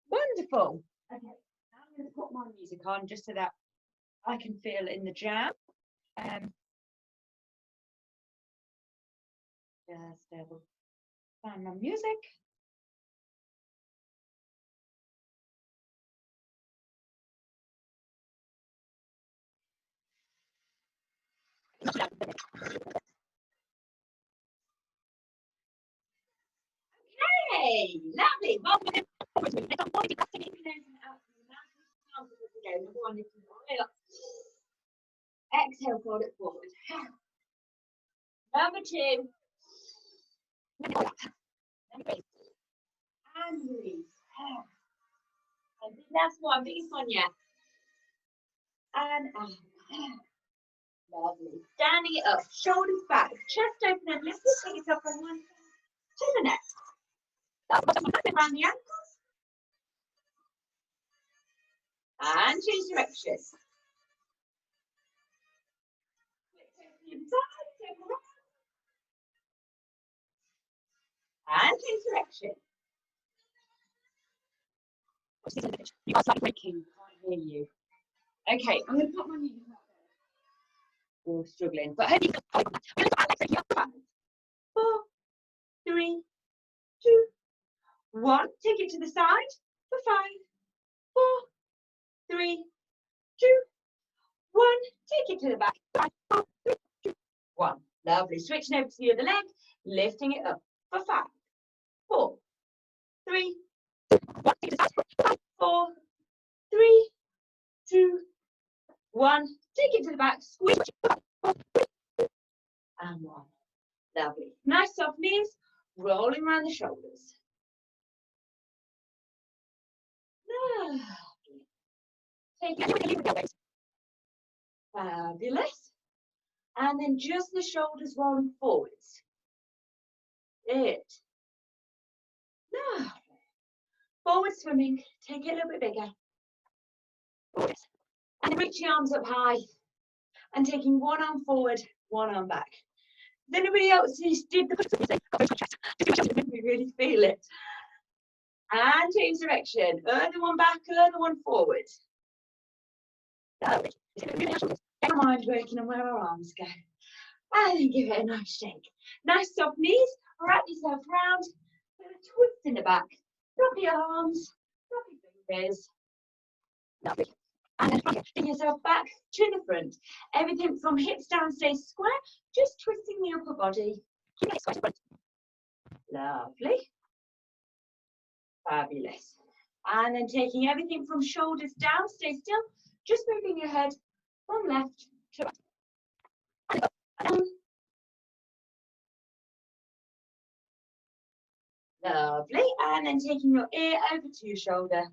Wonderful. Okay, now I'm going to put my music on just so that I can feel in the jam. Just find my music. Okay, lovely. Well, exhale, fold it forward. Number 2. And release. And the last one, biggest one yet. And out. Lovely. Standing it up, shoulders back, chest open and lift. Take it up from one to the next. Around the ankles. And change direction. And change direction. You are slightly breaking. Can't hear you. Okay, I'm going to put my music up there. Oh, struggling. But hope you feel 4, 3, 2, 1. Take it to the side for 5, 4, 3, 2, 1. Take it to the back. 5, 4, 3, 2, 1. Lovely. Switching over to the other leg, lifting it up for 5, 4, 3, 2, 1. Take it to the side. 5, 4, 3, 2, 1. Take it to the back. Squeeze. And 1. Lovely. Nice soft knees. Rolling around the shoulders. Lovely. Take it. Fabulous. And then just the shoulders rolling forwards. Lovely. Forward swimming. Take it a little bit bigger. Forwards. And reach the arms up high. And taking one arm forward, one arm back. Does anybody else did the push-ups? We really feel it. And change direction. Other one back, other one forward. Lovely. Get our mind working on where our arms go. And then give it a nice shake. Nice soft knees. Wrap yourself round. Twist in the back. Drop your arms. Drop your fingers. Lovely. And then bring yourself back to the front. Everything from hips down stays square. Just twisting the upper body. Keep it square to front. Lovely. Fabulous. And then taking everything from shoulders down, stay still. Just moving your head from left to right. Lovely. And then taking your ear over to your shoulder.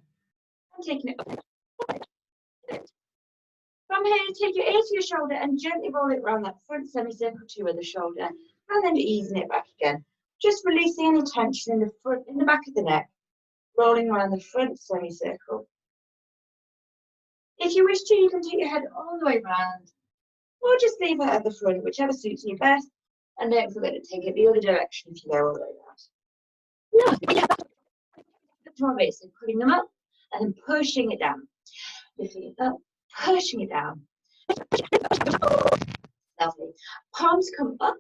And taking it up. From here, take your ear to your shoulder and gently roll it around that front semicircle to your other shoulder. And then easing it back again. Just releasing any tension in the front, in the back of the neck. Rolling around the front semicircle. If you wish to, you can take your head all the way around, or just leave it at the front, whichever suits you best. And don't forget to take it the other direction if you go all the way around. Yeah. The front bit, so putting them up and then pushing it down. Lifting it up, pushing it down. Lovely. Palms come up,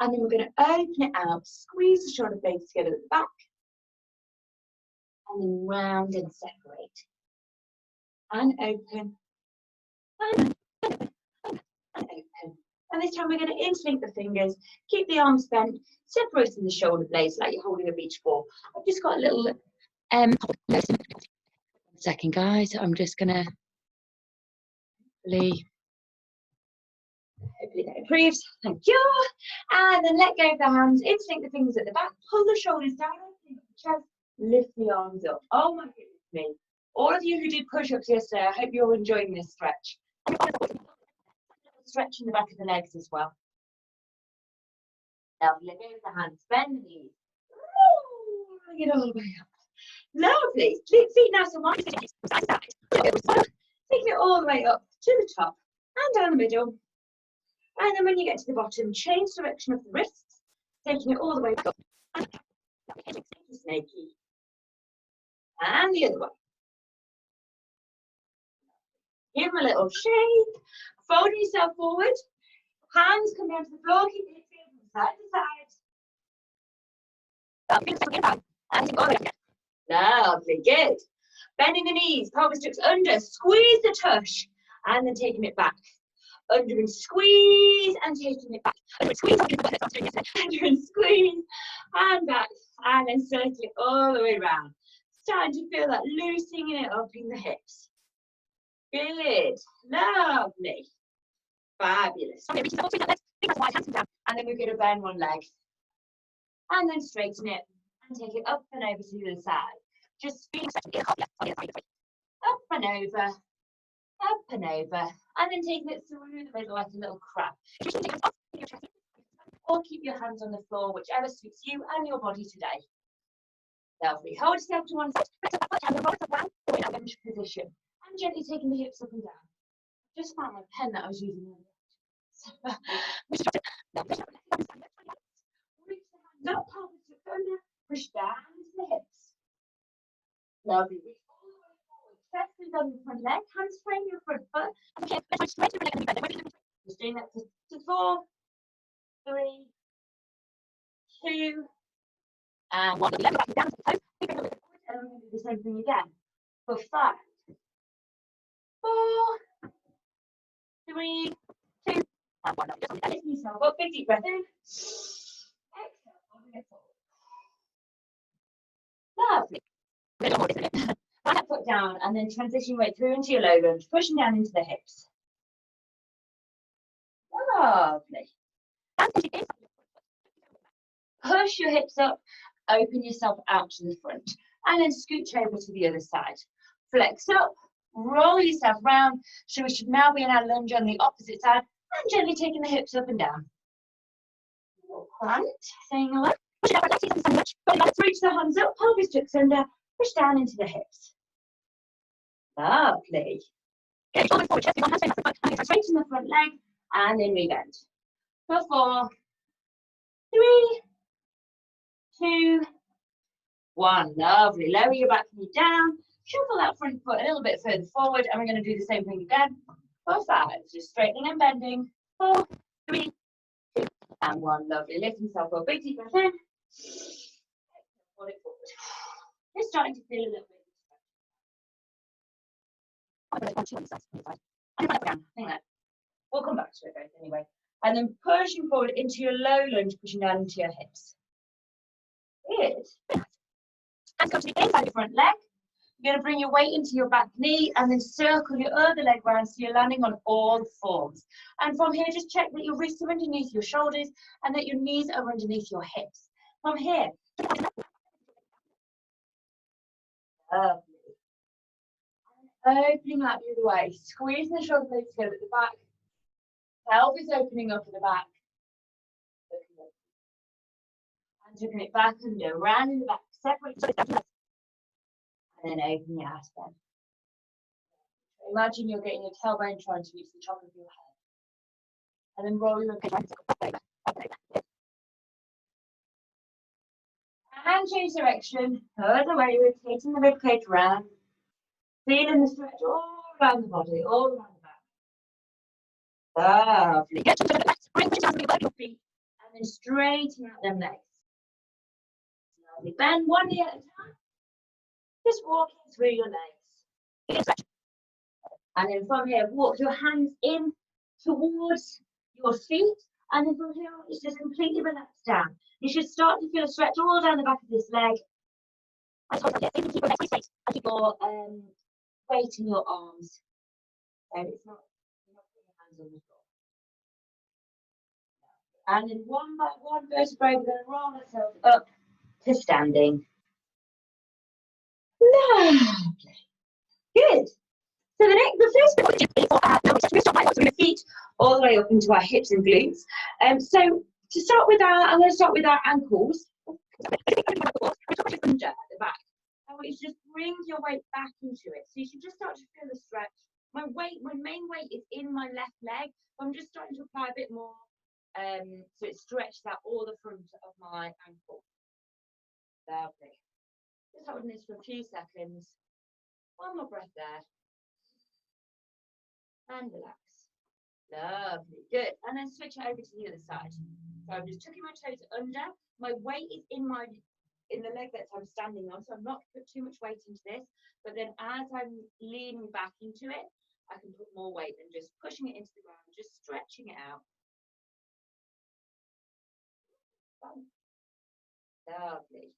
and then we're going to open it out, squeeze the shoulder blades together at the back, and then round and separate. And open, and open, and open. And this time we're going to interlink the fingers, keep the arms bent, separating the shoulder blades like you're holding a beach ball. I've just got a little, one second guys, I'm just going to, hopefully that improves, thank you. And then let go of the hands, interlink the fingers at the back, pull the shoulders down, open the chest, lift the arms up. Oh my goodness me. All of you who did push-ups yesterday, I hope you're enjoying this stretch. Stretch in the back of the legs as well. Lovely. Let go of the hands, bend the knees. Bring it all the way up. Lovely. Feet nice and wide. Taking it all the way up to the top and down the middle. And then when you get to the bottom, change direction of the wrists, taking it all the way up. Snaky. And the other way. Give them a little shake. Folding yourself forward. Hands come down to the floor. Keep your hips from side to side. Lovely, good. Bending the knees, pelvis tucks under, squeeze the tush, and then taking it back. Under and squeeze, and taking it back. Under and squeeze, under and squeeze, and back, and then circle it all the way around. Starting to feel that loosening it up in the hips. Good, lovely, fabulous. And then we're going to bend one leg, and then straighten it, and take it up and over to the other side. Just feeling up and over, and then taking it through the middle like a little crab. Or keep your hands on the floor, whichever suits you and your body today. Lovely. Hold yourself to one side, lunge position, and gently taking the hips up and down. Just found my pen that I was using earlier. Reach the hands up, pelvis tucked under, push down into the hips. Lovely. Reach all the way forward. Press through down the front leg, hands frame your front foot. Okay, let's straight through the leg and bend it. Just doing that to 4, 3, 2, and 1. Let me back down to the toes. And we're going to do the same thing again. For 5, 4, 3, 2, and 1. Just lift yourself up. Big deep breath in. Exhale, holding it forward. Lovely. Right foot down and then transition right through into your low lunge, pushing down into the hips. Lovely. Push your hips up, open yourself out to the front, and then scooch over to the other side. Flex up, roll yourself round. So we should now be in our lunge on the opposite side, and gently taking the hips up and down. Plant, saying hello. Push it up, let's see some sandwich. Reach the hands up, pelvis tucks under, push down into the hips. Lovely. Okay, forward, straighten the front leg, and then we bend. For 4, 3, 2, 1. Lovely. Lower your back knee down. Shuffle that front foot a little bit further forward, and we're going to do the same thing again. For 5. Just straightening and bending. 4, 3, 2, and 1. Lovely. Lift yourself up. Big deep breath in. Pull it forward. You're starting to feel a little bit. We'll come back to it both anyway. And then pushing forward into your low lunge, pushing down into your hips. Good. Hands come to the inside of your front leg. You're going to bring your weight into your back knee and then circle your other leg round so you're landing on all fours. And from here, just check that your wrists are underneath your shoulders and that your knees are underneath your hips. From here, opening out the other way, squeezing the shoulder blades together at the back, pelvis opening up at the back, and taking it back under, round in the back, separate the legs, and then open your ass bend. Imagine you're getting your tailbone trying to reach the top of your head, and then roll your up over. And change direction, other way, rotating the ribcage round. Feeling the stretch all around the body, all around the back. Lovely. Get to the left, bring the hands above your feet, and then straighten out them legs. Lovely. Bend one knee at a time. Just walking through your legs. And then from here, walk your hands in towards your feet, and then from here, it's just completely relaxed down. You should start to feel a stretch all down the back of this leg. And keep your legs straight, and keep your weight in your arms. So it's not, you're not putting your hands on the floor. And then one by one vertebrae, we're going to roll ourselves up to standing. Lovely. Good. So the first bit is for our feet all the way up into our hips and glutes. So to start with I'm going to start with our ankles. Under at the back. I want you to just bring your weight back into it. So you should just start to feel the stretch. My main weight is in my left leg. So I'm just starting to apply a bit more so it stretches out all the front of my ankle. Lovely. Just holding this for a few seconds. One more breath there. and relax. Lovely, good. And then switch it over to the other side. So I'm just tucking my toes under. My weight is in the leg that I'm standing on, so I'm not put too much weight into this. But then as I'm leaning back into it, I can put more weight and just pushing it into the ground, just stretching it out. Lovely.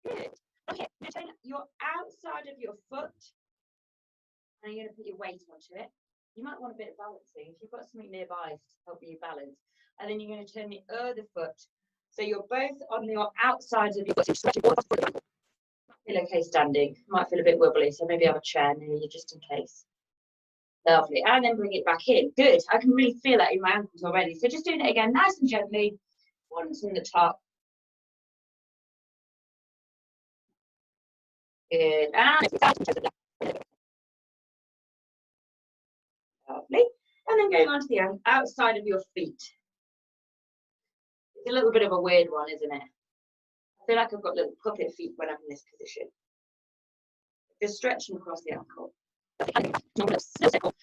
Good. Okay, now turn your outside of your foot, and you're going to put your weight onto it. You might want a bit of balancing if you've got something nearby to help you balance. And then you're going to turn the other foot. So you're both on your outsides of your foot. So stretching all across the foot. Might feel okay standing. Might feel a bit wobbly, so maybe have a chair near you just in case. Lovely. And then bring it back in. Good. I can really feel that in my ankles already. So just doing it again, nice and gently. Once in the top. Good. And lovely. And then going on to the outside of your feet. It's a little bit of a weird one, isn't it? I feel like I've got little puppet feet when I'm in this position. Just stretching across the ankle. So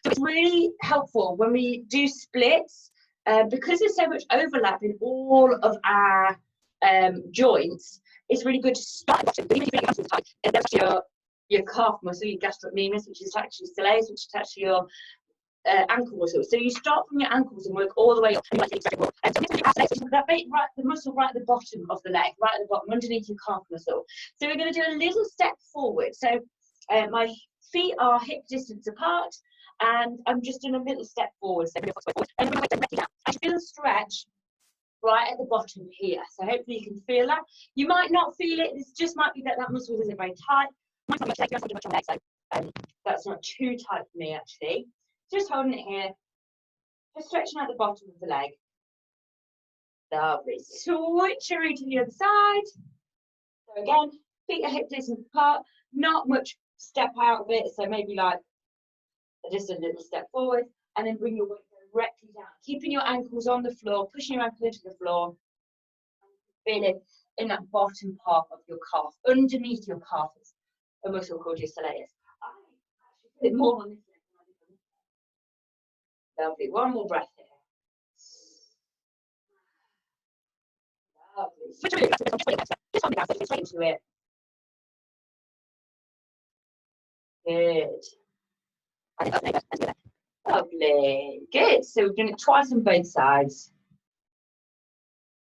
it's really helpful when we do splits, because there's so much overlap in all of our joints. It's really good to start and that's your calf muscle, your gastrocnemius, which is actually stellatus, which is actually your ankle muscle. So you start from your ankles and work all the way up. And that bit right, the muscle right at the bottom of the leg, right at the bottom, underneath your calf muscle. So we're going to do a little step forward. So my feet are hip distance apart, and I'm just doing a little step forward. So and I feel a stretch right at the bottom here. So hopefully you can feel that. You might not feel it. This just might be that muscle isn't very tight. So that's not too tight for me actually. Just holding it here, just stretching out the bottom of the leg. Lovely. Switcheroo to the other side. So again, feet are hip distance apart, not much step out of it. So maybe like just a little step forward, and then bring your weight directly down, keeping your ankles on the floor, pushing your ankle into the floor, feeling in that bottom part of your calf, underneath your calf. It's a muscle called your stellatus. I actually feel it more on this leg. Lovely. One more breath here. Lovely. Switch into it. Good. Lovely. Good. So we're doing it twice on both sides.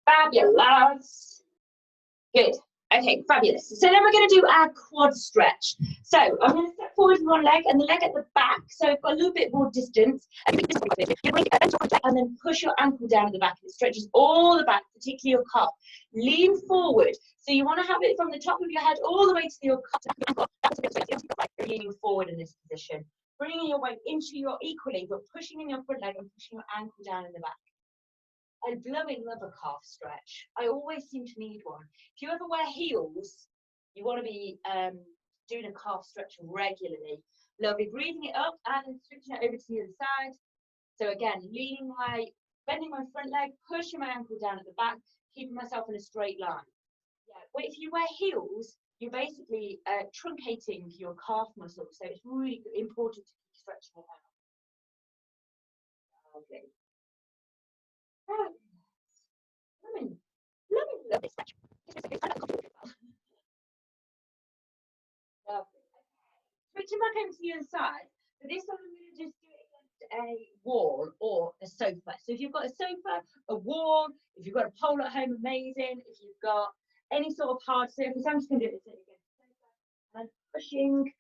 Fabulous. Good. Okay, fabulous. So then we're going to do our quad stretch. So I'm going to step forward with one leg and the leg at the back. So I've got a little bit more distance. And then push your ankle down at the back. It stretches all the back, particularly your calf. Lean forward. So you want to have it from the top of your head all the way to your calf. Leaning forward in this position. Bringing your weight into your equally, but pushing in your front leg and pushing your ankle down in the back. I blooming love a calf stretch. I always seem to need one. If you ever wear heels, you want to be doing a calf stretch regularly. Lovely. Breathing it up and then switching it over to the other side. So again, bending my front leg, pushing my ankle down at the back, keeping myself in a straight line. Yeah. But if you wear heels, you're basically truncating your calf muscle. So it's really important to keep stretching it out. Okay. Love this stretch. Lovely. Switching back over to the other side. For this one, I'm going to just do it against a wall or a sofa. So if you've got a sofa, a wall, if you've got a pole at home, amazing. If you've got any sort of hard surface, I'm just going to do it against the sofa. And I'm pushing,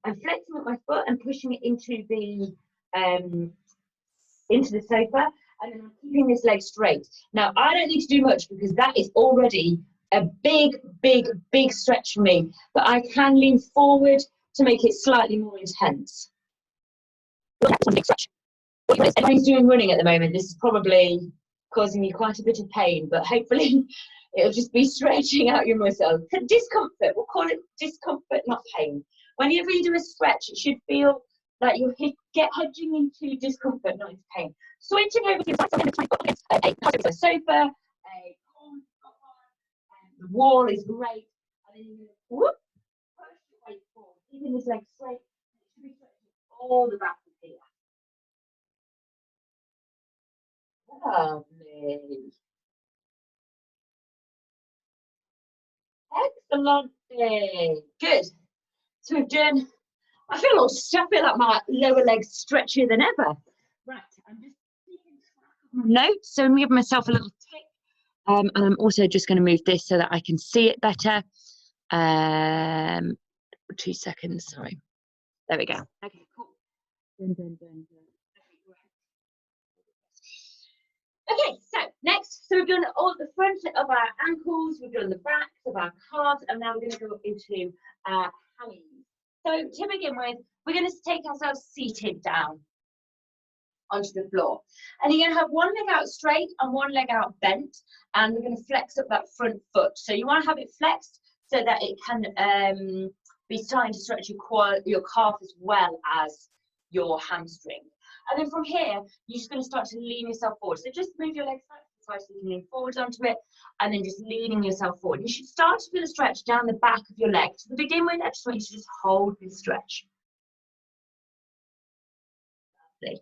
I'm flexing with my foot and pushing it into the sofa, and then I'm keeping this leg straight. Now, I don't need to do much because that is already a big, big, big stretch for me, but I can lean forward to make it slightly more intense. Big stretch. If anybody's doing running at the moment, this is probably causing me quite a bit of pain, but hopefully it'll just be stretching out your muscle. Discomfort, we'll call it discomfort, not pain. Whenever you do a stretch, it should feel like you're hedging into discomfort, not into pain. Switching over to a sofa, the wall is great. And then you're going to push your weight forward, keeping this leg straight. It should be stretching all the back of here. Lovely. Excellent. Good. So we've done, I feel like my lower leg's stretchier than ever. Right, I'm just keeping track of my notes, so I'm giving myself a little tick. And I'm also just going to move this so that I can see it better. 2 seconds, sorry. There we go. Okay, cool. Dun, dun, dun, dun. Okay, so next, so we've done all the front of our ankles, we've done the backs of our calves, and now we're going to go into our hammies. So to begin with, we're going to take ourselves seated down onto the floor. And you're going to have one leg out straight and one leg out bent, and we're going to flex up that front foot. So you want to have it flexed so that it can be starting to stretch your calf as well as your hamstring. And then from here, you're just going to start to lean yourself forward. So just move your legs side so you can lean forward onto it, and then just leaning yourself forward. You should start to feel a stretch down the back of your leg. To begin with, I just want you to just hold this stretch. Lovely.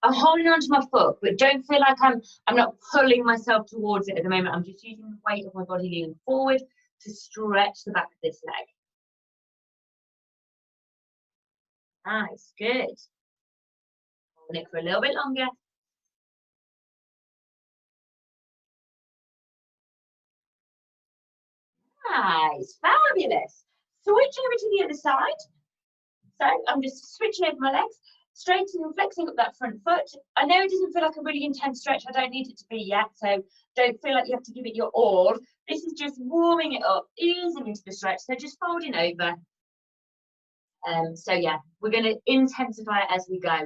I'm holding onto my foot, but don't feel like I'm not pulling myself towards it at the moment. I'm just using the weight of my body leaning forward to stretch the back of this leg. Nice, good. Hold it for a little bit longer. Nice, fabulous. Switch over to the other side. So I'm just switching over my legs, straightening and flexing up that front foot. I know it doesn't feel like a really intense stretch. I don't need it to be yet, so don't feel like you have to give it your all. This is just warming it up, easing into the stretch. So just folding over. So yeah, we're going to intensify it as we go.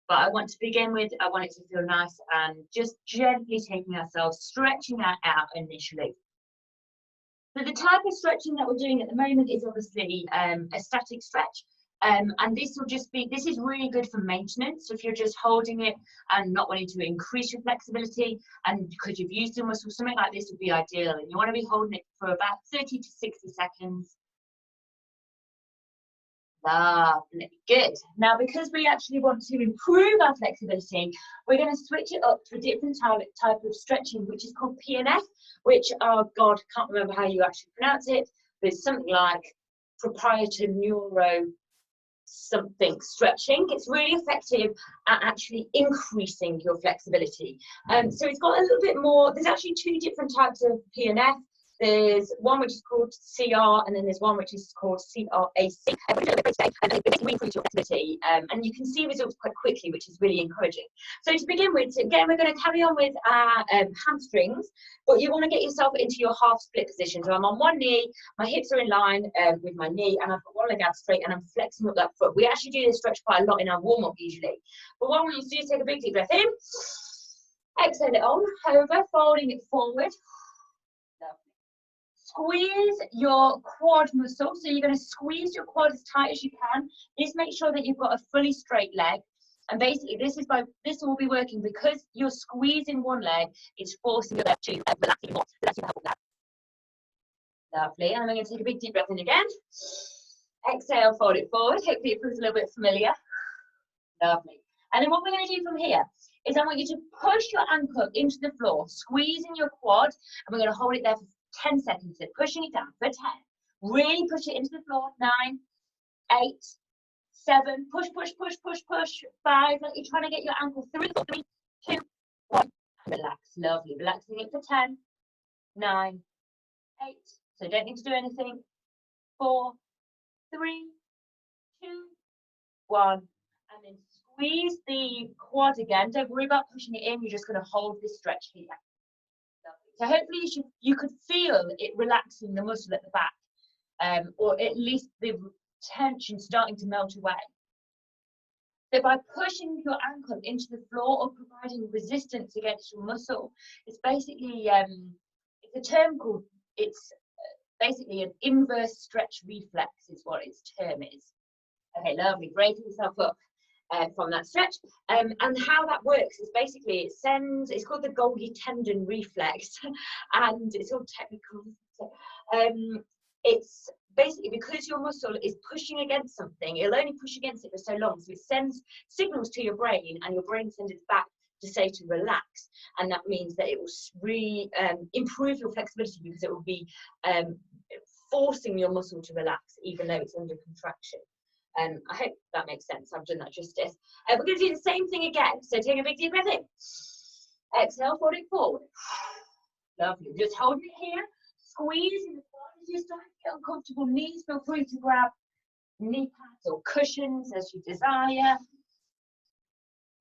But I want to begin with, I want it to feel nice and just gently taking ourselves, stretching that out initially. So the type of stretching that we're doing at the moment is obviously a static stretch. And this is really good for maintenance. So if you're just holding it and not wanting to increase your flexibility, and because you've used the muscle, something like this would be ideal. And you want to be holding it for about 30 to 60 seconds. Lovely, good. Now, because we actually want to improve our flexibility, we're going to switch it up to a different type of stretching, which is called PNF, which, oh God, can't remember how you actually pronounce it, but it's something like proprietor neuro something stretching. It's really effective at actually increasing your flexibility. So it's got a little bit more, there's actually 2 different types of PNF. There's one which is called CR, and then there's one which is called CRAC. And it basically increases your flexibility, and you can see results quite quickly, which is really encouraging. So to begin with, again, we're going to carry on with our hamstrings, but you want to get yourself into your half split position. So I'm on one knee, my hips are in line with my knee, and I've got one leg out straight, and I'm flexing up that foot. We actually do this stretch quite a lot in our warm-up usually. But what we need to do is take a big deep breath in, exhale it on, hover, folding it forward. Squeeze your quad muscle. So you're going to squeeze your quad as tight as you can. Just make sure that you've got a fully straight leg. And basically, this will be working because you're squeezing one leg. It's forcing your leg to relax even more. So that's going to help with that. Lovely. And I'm going to take a big deep breath in again. Exhale, fold it forward. Hopefully, it feels a little bit familiar. Lovely. And then what we're going to do from here is I want you to push your ankle into the floor, squeezing your quad, and we're going to hold it there for 10 seconds, so pushing it down for 10. Really push it into the floor. 9, 8, 7. Push, push, push, push, push. 5. Like you're trying to get your ankle through. 3, 2, 1. Relax. Lovely. Relaxing it for 10, 9, 8. So don't need to do anything. 4, 3, 2, 1. And then squeeze the quad again. Don't worry about pushing it in. You're just going to hold this stretch here. So hopefully you could feel it relaxing the muscle at the back, or at least the tension starting to melt away. So by pushing your ankle into the floor or providing resistance against your muscle, it's basically, it's a term called, it's basically an inverse stretch reflex is what its term is. Okay, lovely, breaking yourself up. From that stretch, and how that works is basically it's called the Golgi tendon reflex, and it's all technical. It's basically, because your muscle is pushing against something, it'll only push against it for so long. So it sends signals to your brain, and your brain sends it back to say to relax. And that means that it will really improve your flexibility, because it will be forcing your muscle to relax, even though it's under contraction. I hope that makes sense. I've done that justice. We're going to do the same thing again. So take a big deep breath in. Exhale, fold it forward. Lovely. Just hold it here. Squeeze in the quads. If you start to get uncomfortable knees, feel free to grab knee pads or cushions as you desire.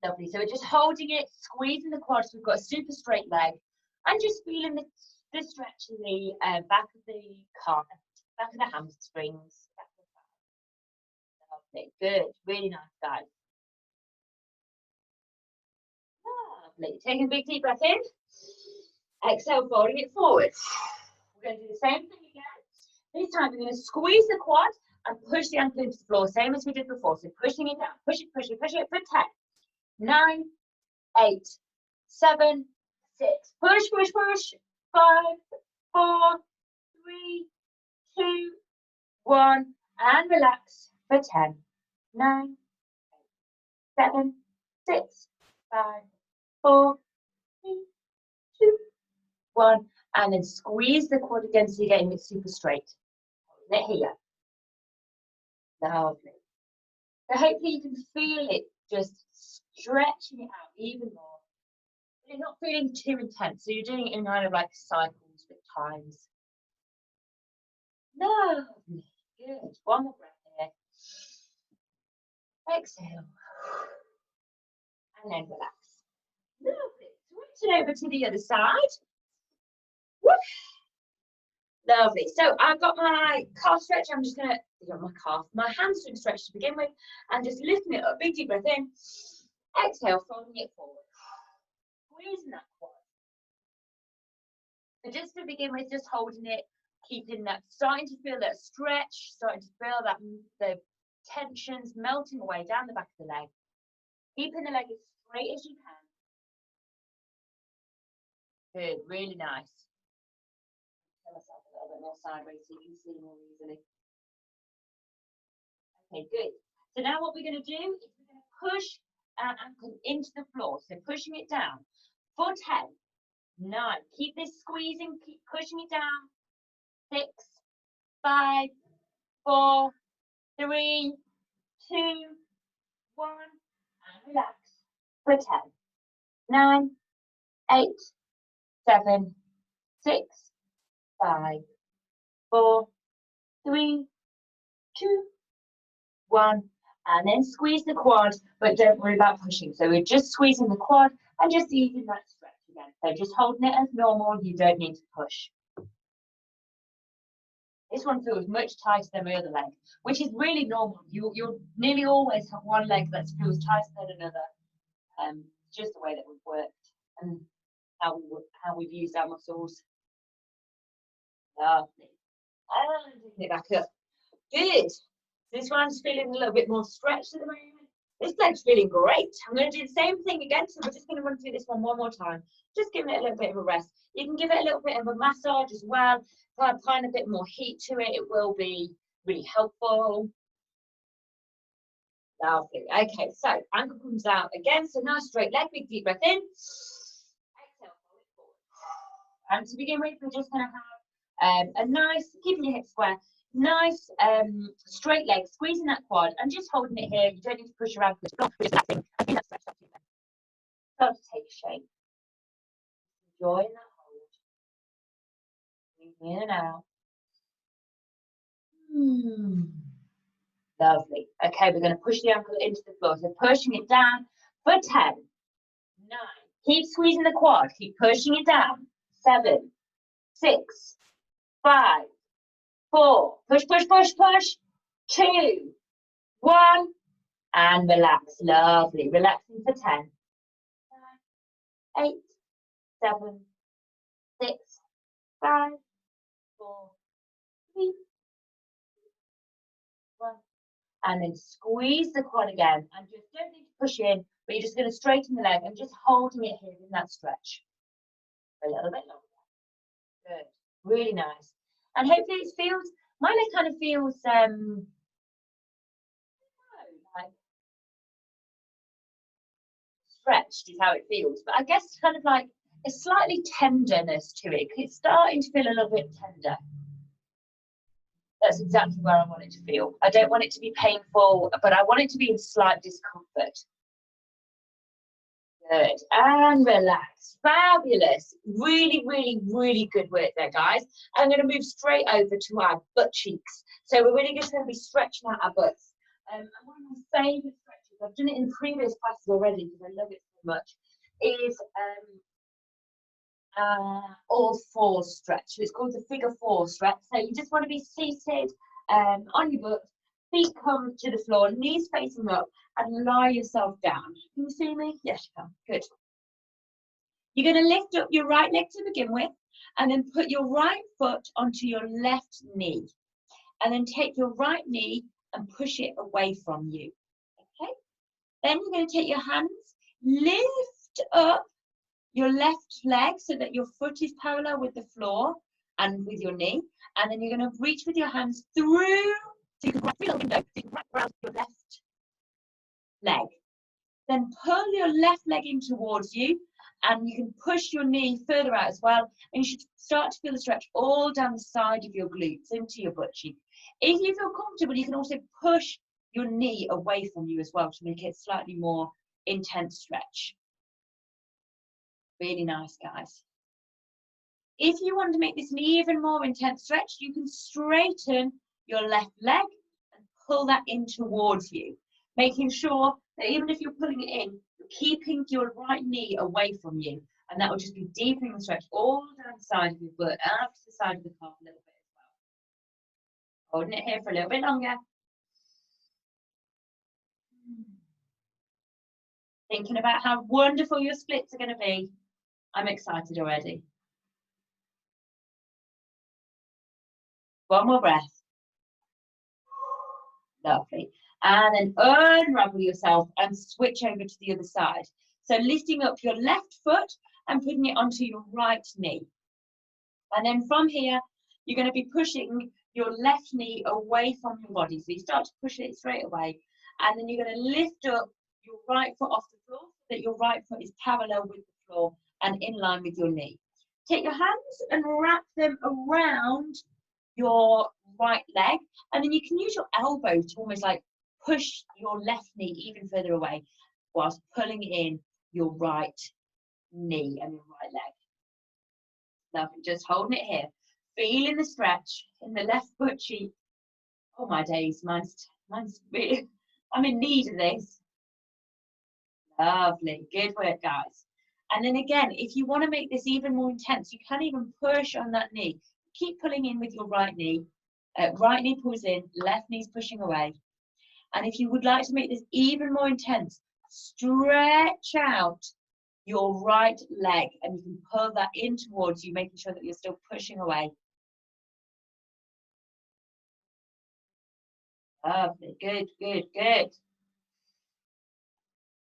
Lovely. So we're just holding it, squeezing the quads. We've got a super straight leg, and just feeling the stretch in the back of the calf, back of the hamstrings. Lovely. Good. Really nice, guys. Lovely. Taking a big deep breath in. Exhale, folding it forward. We're going to do the same thing again. This time we're going to squeeze the quad and push the ankle into the floor, same as we did before. So pushing it down, push it, push it, push it for 10, 9, 8, 7, 6. Push, push, push. 5, 4, 3, 2, 1. And relax for 10, 9, 8, 7, 6, 5, 4, 3, 2, 1. And then squeeze the quad again so you're getting it super straight. Hold it here. Lovely. So hopefully you can feel it just stretching it out even more. You're not feeling too intense, so you're doing it in kind of like cycles with times. Lovely. Good. One more breath here. Exhale. And then relax. Lovely. Switch it over to the other side. Woo. Lovely. So I've got my calf stretch. I'm just going to, my hamstring stretch to begin with, and just lifting it up. Big deep breath in. Exhale, folding it forward. Squeezing that quad. So just to begin with, just holding it, keeping that, starting to feel that stretch, starting to feel that the tensions melting away down the back of the leg. Keeping the leg as straight as you can. Good, really nice. Tell myself a little bit more sideways so you can see more easily. Okay, good. So now what we're going to do is we're going to push our ankle into the floor. So pushing it down for 10, 9. Keep this squeezing, keep pushing it down. 6, 5, 4, 3, 2, 1. And relax for 10, 9, 8, 7, 6, 5, 4, 3, 2, 1. And then squeeze the quad, but don't worry about pushing. So we're just squeezing the quad and just easing that stretch again. So just holding it as normal. You don't need to push. This one feels much tighter than my other leg, which is really normal. You'll nearly always have one leg that feels tighter than another. Just the way that we've worked and how we've used our muscles. Lovely. And taking it back up. Good. This one's feeling a little bit more stretched at the moment. This leg's feeling great. I'm going to do the same thing again. So we're just going to run through this one more time. Just giving it a little bit of a rest. You can give it a little bit of a massage as well. Applying a bit more heat to it. It will be really helpful. Lovely. Okay, so ankle comes out again. So nice straight leg. Big deep breath in. Exhale, fold it forward. And to begin with, we're just going to have a nice, keeping your hips square, nice straight leg, squeezing that quad and just holding it here. You don't need to push your ankles. We're just relaxing. I think that's stretched up. Start to take shape. Enjoying that hold. Breathing in and out. Lovely. Okay, we're going to push the ankle into the floor. So pushing it down for 10, 9. Keep squeezing the quad. Keep pushing it down. 7, 6, 5, 4. Push, push, push, push. 2, 1. And relax. Lovely. Relaxing for 10, 9, 8, 7, 6, 5, 4, 3, 1. And then squeeze the quad again. And just don't need to push in, but you're just going to straighten the leg and just holding it here in that stretch for a little bit longer. Good. Really nice. And hopefully it feels My leg kind of feels like stretched is how it feels, but I guess kind of like a slightly tenderness to it. It's starting to feel a little bit tender. That's exactly where I want it to feel. I don't want it to be painful, but I want it to be in slight discomfort. Good, and relax. Fabulous. Really, really, really good work there, guys. I'm going to move straight over to our butt cheeks. So we're really just going to be stretching out our butts. And one of my favourite stretches, I've done it in previous classes already because I love it so much, is all four stretch. So it's called the figure four stretch. So you just want to be seated on your butt, feet come to the floor, knees facing up, and lie yourself down. Can you see me? Yes, you can. Good. You're going to lift up your right leg to begin with, and then put your right foot onto your left knee. And then take your right knee and push it away from you. Okay? Then you're going to take your hands, lift up your left leg so that your foot is parallel with the floor and with your knee. And then you're going to reach with your hands through, so you can wrap your window, so you can wrap around your left leg. Then pull your left leg in towards you, and you can push your knee further out as well. And you should start to feel the stretch all down the side of your glutes into your butt cheek. If you feel comfortable, you can also push your knee away from you as well to make it slightly more intense stretch. Really nice, guys. If you want to make this an even more intense stretch, you can straighten your left leg and pull that in towards you, making sure that even if you're pulling it in, you're keeping your right knee away from you. And that will just be deepening the stretch all down the side of your butt, up to the side of the calf a little bit as well. Holding it here for a little bit longer. Thinking about how wonderful your splits are going to be. I'm excited already. One more breath. Lovely. And then unravel yourself and switch over to the other side. So lifting up your left foot and putting it onto your right knee. And then from here, you're going to be pushing your left knee away from your body. So you start to push it straight away. And then you're going to lift up your right foot off the floor so that your right foot is parallel with the floor and in line with your knee. Take your hands and wrap them around your right leg, and then you can use your elbow to almost like push your left knee even further away whilst pulling in your right knee and your right leg. Lovely, just holding it here, feeling the stretch in the left butt cheek. Oh my days, mine's really, I'm in need of this. Lovely, good work, guys. And then again, if you want to make this even more intense, you can even push on that knee. Keep pulling in with your right knee. Right knee pulls in, left knee's pushing away. And if you would like to make this even more intense, stretch out your right leg and you can pull that in towards you, making sure that you're still pushing away. Lovely, good, good, good.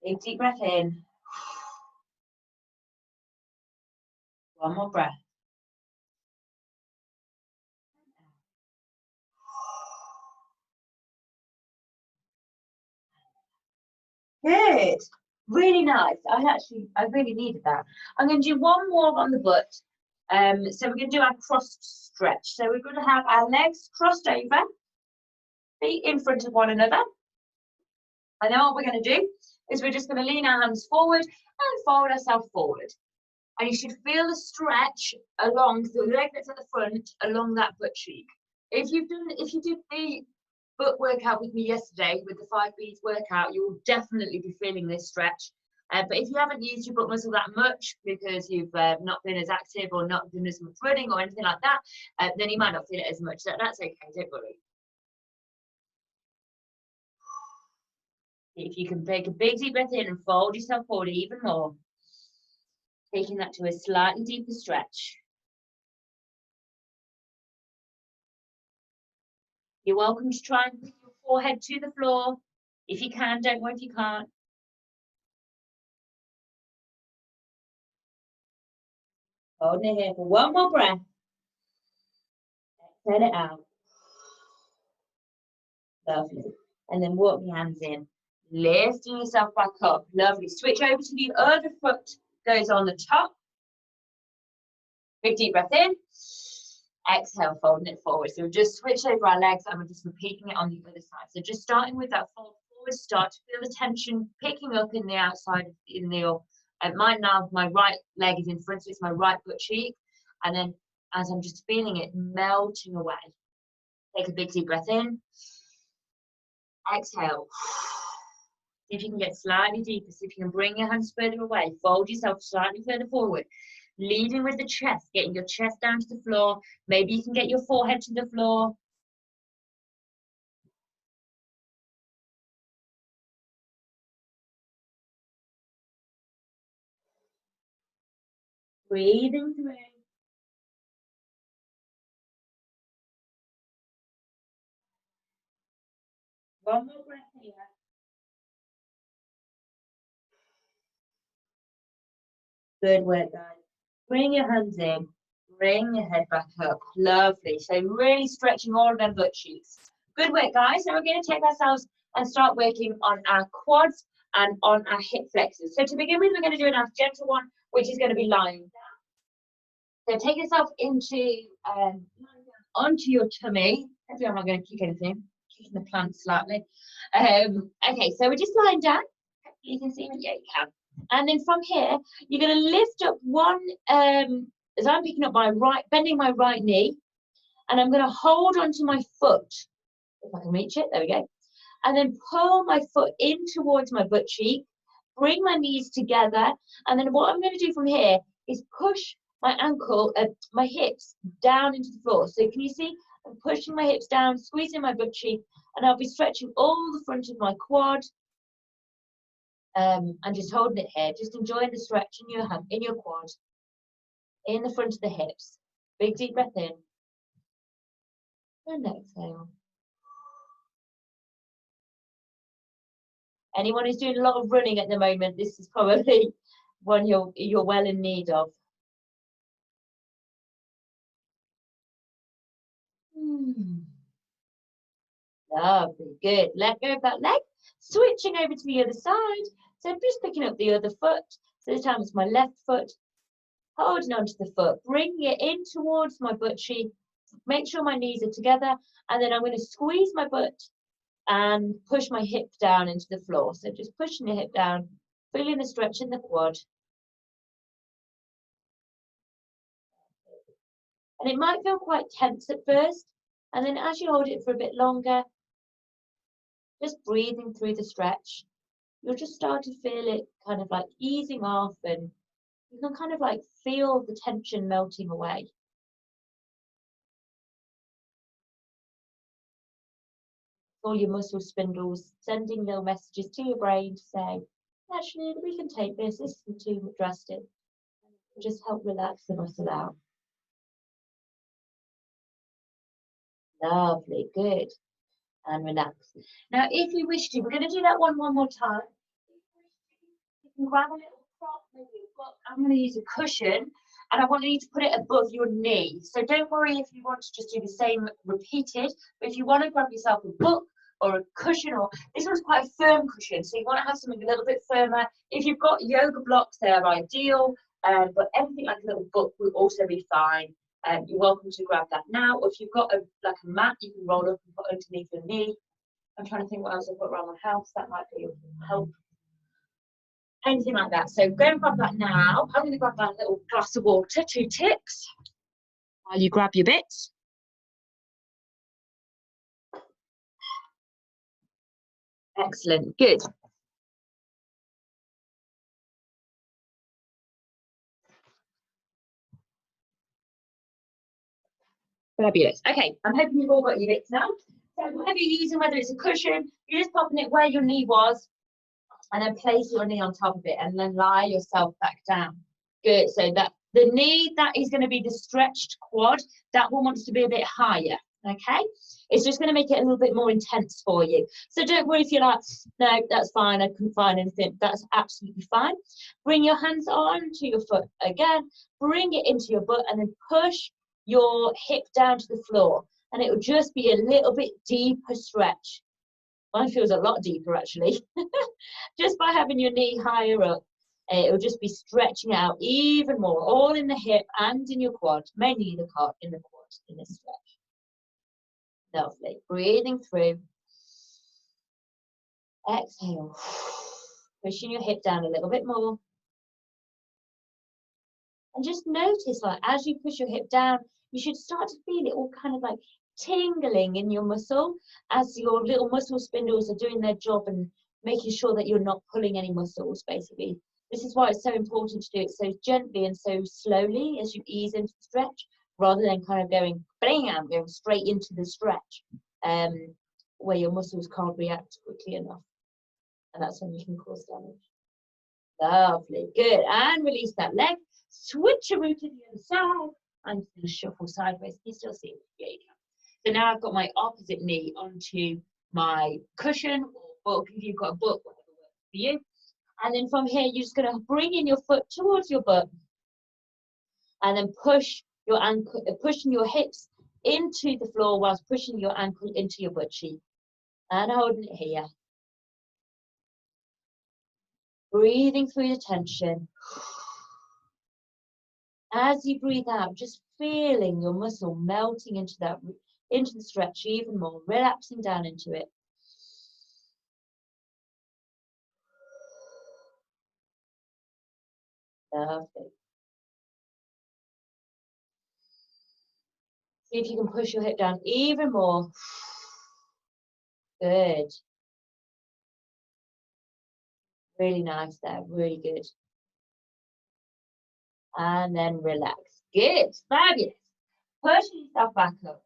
Big deep breath in. One more breath. Good. Really nice. I really needed that. I'm going to do one more on the butt. So we're going to do our cross stretch. So we're going to have our legs crossed over, feet in front of one another. And then what we're going to do is we're just going to lean our hands forward and fold ourselves forward. And you should feel the stretch along the leg that's at the front, along that butt cheek. If you did the butt workout with me yesterday with the 5 B's workout, you will definitely be feeling this stretch. But if you haven't used your butt muscle that much because you've not been as active or not done as much running or anything like that, then you might not feel it as much. That's okay, don't worry. If you can take a big deep breath in and fold yourself forward even more, taking that to a slightly deeper stretch. You're welcome to try and bring your forehead to the floor. If you can, don't worry if you can't. Holding it here for one more breath. Exhale it out. Lovely. And then walk your hands in. Lifting yourself back up. Lovely. Switch over to the other foot. Goes on the top. Big deep breath in. Exhale, folding it forward. So we've just switched over our legs and we're just repeating it on the other side. So just starting with that fold forward, start to feel the tension picking up in the outside of the heel. Mine now, my right leg is in front, so it's my right butt cheek. And then as I'm just feeling it melting away, take a big deep breath in. Exhale. See if you can get slightly deeper. See if you can bring your hands further away. Fold yourself slightly further forward. Leading with the chest, getting your chest down to the floor. Maybe you can get your forehead to the floor. Breathing through. One more breath here. Good work, guys. Bring your hands in. Bring your head back up. Lovely. So really stretching all of them butt cheeks. Good work, guys. Now we're going to take ourselves and start working on our quads and on our hip flexors. So to begin with, we're going to do a nice gentle one, which is going to be lying down. So take yourself into onto your tummy. Hopefully I'm not going to kick anything. Kicking the plant slightly. Okay, so we're just lying down. You can see me. Yeah, you can. And then from here, you're going to lift up one, as I'm picking up my right, bending my right knee, and I'm going to hold onto my foot, if I can reach it, there we go, and then pull my foot in towards my butt cheek, bring my knees together, and then what I'm going to do from here is push my ankle, my hips down into the floor. So can you see, I'm pushing my hips down, squeezing my butt cheek, and I'll be stretching all the front of my quad, and just holding it here, just enjoying the stretch in your quad, in the front of the hips. Big deep breath in and exhale. Anyone who's doing a lot of running at the moment, this is probably one you're well in need of. Lovely, good. Let go of that leg. Switching over to the other side. So I'm just picking up the other foot. So this time it's my left foot. Holding onto the foot, bringing it in towards my butt cheek. Make sure my knees are together, and then I'm going to squeeze my butt and push my hip down into the floor. So just pushing the hip down, feeling the stretch in the quad. And it might feel quite tense at first, and then as you hold it for a bit longer, just breathing through the stretch, you'll just start to feel it kind of like easing off, and you can kind of like feel the tension melting away. All your muscle spindles sending little messages to your brain to say, actually, we can take this isn't too drastic. Just help relax the muscle out. Lovely, good. And relax. Now, if you wish to, we're going to do that one more time. You can grab a little prop, maybe a book. I'm going to use a cushion, and I want you to put it above your knee. So don't worry if you want to just do the same repeated, but if you want to grab yourself a book or a cushion, or this one's quite a firm cushion, so you want to have something a little bit firmer. If you've got yoga blocks, they're ideal, but anything like a little book will also be fine. You're welcome to grab that now. Or if you've got a mat, you can roll up and put underneath your knee. I'm trying to think what else I've got around my house that might be of help. Anything like that. So go and grab that now. I'm going to grab that little glass of water, 2 ticks, while you grab your bits. Excellent, good. Fabulous. Okay, I'm hoping you've all got your bits now. So whatever you're using, whether it's a cushion, you're just popping it where your knee was, and then place your knee on top of it, and then lie yourself back down. Good. So that the knee that is going to be the stretched quad, that one wants to be a bit higher. Okay, it's just going to make it a little bit more intense for you. So don't worry if you're like, no, that's fine, I couldn't find anything. That's absolutely fine. Bring your hands onto your foot again, bring it into your butt, and then push your hip down to the floor, and it will just be a little bit deeper stretch. Mine feels a lot deeper actually. Just by having your knee higher up, it'll just be stretching out even more, all in the hip and in your quad, mainly in the quad, in this stretch. Lovely. Breathing through. Exhale. Pushing your hip down a little bit more. And just notice, like, as you push your hip down, you should start to feel it all kind of like tingling in your muscle as your little muscle spindles are doing their job and making sure that you're not pulling any muscles, basically. This is why it's so important to do it so gently and so slowly as you ease into the stretch, rather than kind of going bam, going straight into the stretch, where your muscles can't react quickly enough. And that's when you can cause damage. Lovely, good. And release that leg. Switcheroo to the other side. I'm just going to shuffle sideways. Can you still see it? Yeah, you can. So now I've got my opposite knee onto my cushion or book. If you've got a book, whatever works for you. And then from here, you're just going to bring in your foot towards your butt. And then push your ankle, pushing your hips into the floor whilst pushing your ankle into your butt cheek. And holding it here. Breathing through the tension. As you breathe out, just feeling your muscle melting into the stretch even more, relaxing down into it. Lovely. See if you can push your hip down even more. Good. Really nice there, really good. And then relax. Good, fabulous. Pushing yourself back up.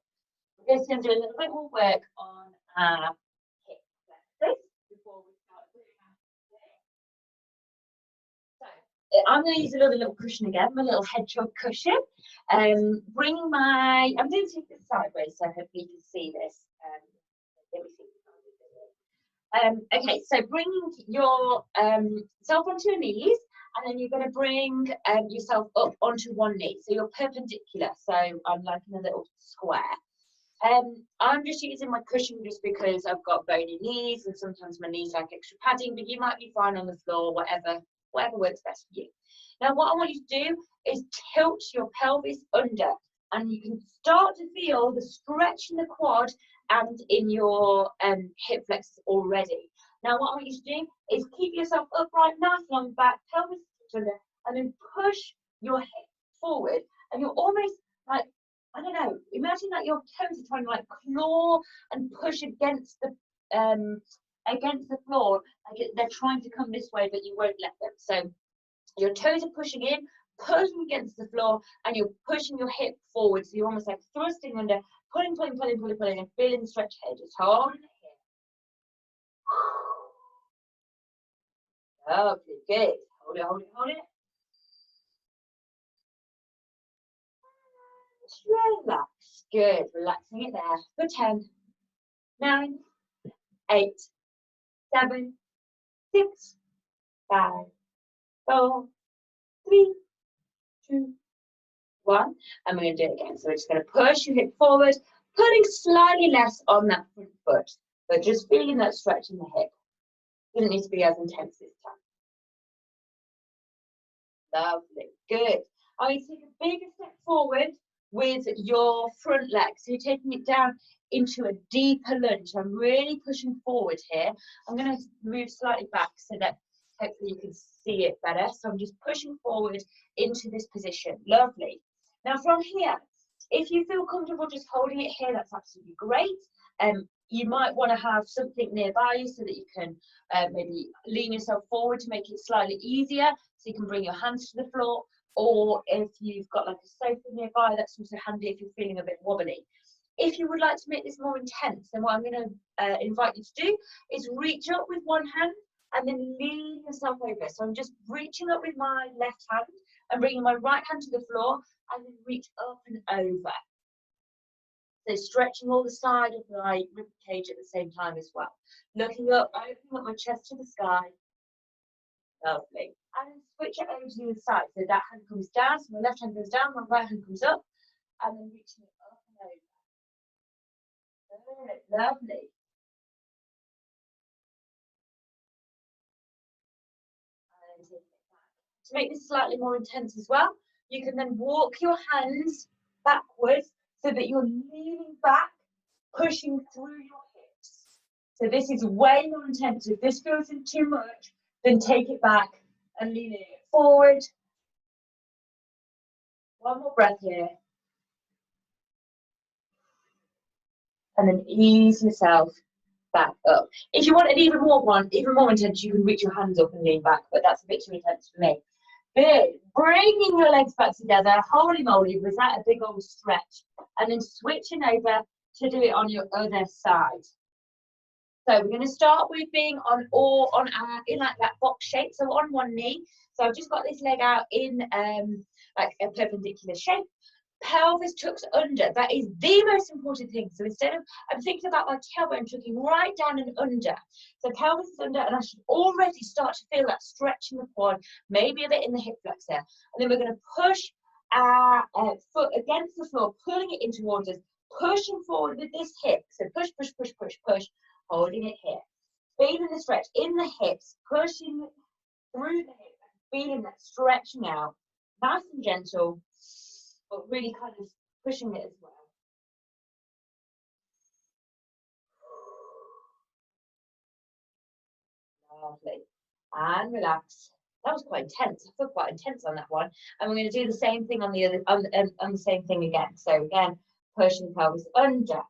We're just going to do a little bit more work on our hip flexors before we start doing our so I'm going to use another little cushion again, my little hedgehog cushion. I'm going to take this sideways so hopefully you can see this. Let me see. Okay, so bringing your self onto your knees, and then you're going to bring yourself up onto one knee. So you're perpendicular, so I'm like in a little square. I'm just using my cushion just because I've got bony knees, and sometimes my knees like extra padding, but you might be fine on the floor, whatever works best for you. Now, what I want you to do is tilt your pelvis under, and you can start to feel the stretch in the quad and in your hip flexors already. Now, what I want you to do is keep yourself upright, nice long back, pelvis under, and then push your hip forward, and you're almost like, I don't know, imagine that your toes are trying to like claw and push against the floor, like they're trying to come this way, but you won't let them. So your toes are pushing in, pulling against the floor, and you're pushing your hip forward. So you're almost like thrusting under, pulling, and feeling the stretch here. Just hold it here. Lovely, good. Hold it. Just relax. Good. Relaxing it there for 10, 9, 8, 7, 6, 5, 4, 3, 2, 1. And we're going to do it again. So we're just going to push your hip forward, putting slightly less on that front foot, but just feeling that stretch in the hip. Doesn't need to be as intense this time. Lovely. Good. I'm going to take a bigger step forward with your front leg. So you're taking it down into a deeper lunge. I'm really pushing forward here. I'm going to move slightly back so that hopefully you can see it better. So I'm just pushing forward into this position. Lovely. Now from here, if you feel comfortable just holding it here, that's absolutely great. You might want to have something nearby you so that you can maybe lean yourself forward to make it slightly easier. So you can bring your hands to the floor, or if you've got like a sofa nearby, that's also handy if you're feeling a bit wobbly. If you would like to make this more intense, then what I'm going to invite you to do is reach up with one hand and then lean yourself over. So I'm just reaching up with my left hand and bringing my right hand to the floor and then reach up and over. So stretching all the side of my rib cage at the same time as well. Looking up, opening up my chest to the sky. Lovely. And then switch it over to the other side. So that hand comes down, so my left hand goes down, my right hand comes up, and then reaching it up and over. Good, lovely. To make this slightly more intense as well, you can then walk your hands backwards so that you're leaning back, pushing through your hips. So this is way more intense. If this feels too much, then take it back and lean it forward. One more breath here. And then ease yourself back up. If you want an even more intense, you can reach your hands up and lean back, but that's a bit too intense for me. Good. Bringing your legs back together. Holy moly, was that a big old stretch? And then switching over to do it on your other side. So we're going to start with being in like that box shape, so on one knee. So I've just got this leg out in like a perpendicular shape. Pelvis tucks under. That is the most important thing. So instead of, I'm thinking about my tailbone tucking right down and under. So pelvis is under, and I should already start to feel that stretch in the quad, maybe a bit in the hip flexor. And then we're going to push our foot against the floor, pulling it in towards us, pushing forward with this hip. So push, push, push, push, push, holding it here. Feeling the stretch in the hips, pushing through the hip, and feeling that stretching out. Nice and gentle, but really kind of pushing it as well. Lovely. And relax. That was quite intense. I feel quite intense on that one. And we're going to do the same thing on the other, on the same thing again. So again, pushing the pelvis under,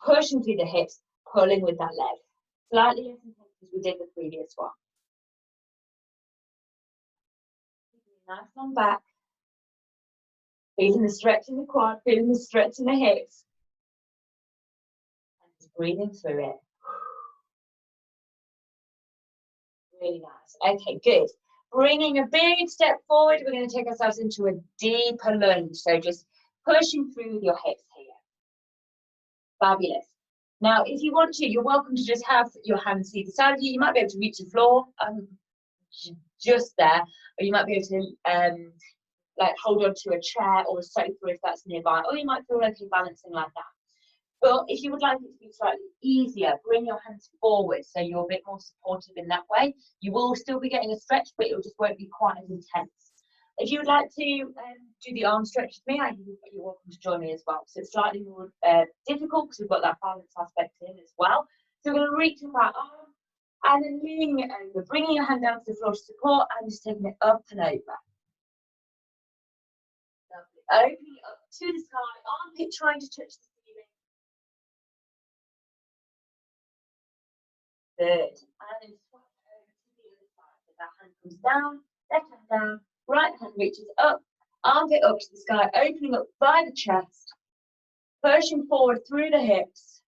pushing through the hips, pulling with that leg. Slightly less intense as we did the previous one. Nice long back. Feeling the stretch in the quad, feeling the stretch in the hips. And just breathing through it. Really nice. Okay, good. Bringing a big step forward, we're going to take ourselves into a deeper lunge. So just pushing through with your hips here. Fabulous. Now, if you want to, you're welcome to just have your hands either side of you. You might be able to reach the floor just there, or you might be able to like hold on to a chair or a sofa if that's nearby, or you might feel okay balancing like that. But if you would like it to be slightly easier, bring your hands forward so you're a bit more supportive in that way. You will still be getting a stretch, but it just won't be quite as intense. If you would like to do the arm stretch with me, you're welcome to join me as well. So it's slightly more difficult because we've got that balance aspect in as well. So we're going to reach with that arm and then leaning it over, bringing your hand down to the floor to support and just taking it up and over. Lovely. Opening up to the sky, armpit trying to touch the ceiling. Good. And then swap over to the other side. So that hand comes down, left hand down, right hand reaches up, armpit up to the sky, opening up by the chest, pushing forward through the hips.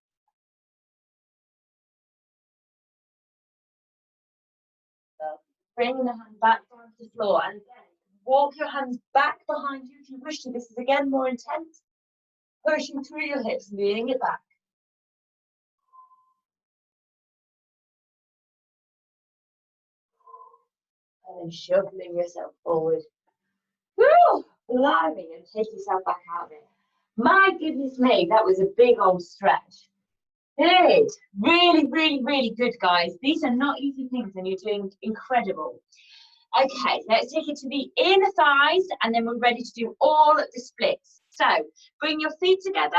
Bringing the hand back down to the floor. And again, walk your hands back behind you if you wish to. This is again more intense. Pushing through your hips, leaning it back. And then shuffling yourself forward. Woo! Blimey, and take yourself back out of it. My goodness me, that was a big old stretch. Good. Really, really, really good, guys. These are not easy things and you're doing incredible. Okay, let's take it to the inner thighs and then we're ready to do all the splits. So bring your feet together,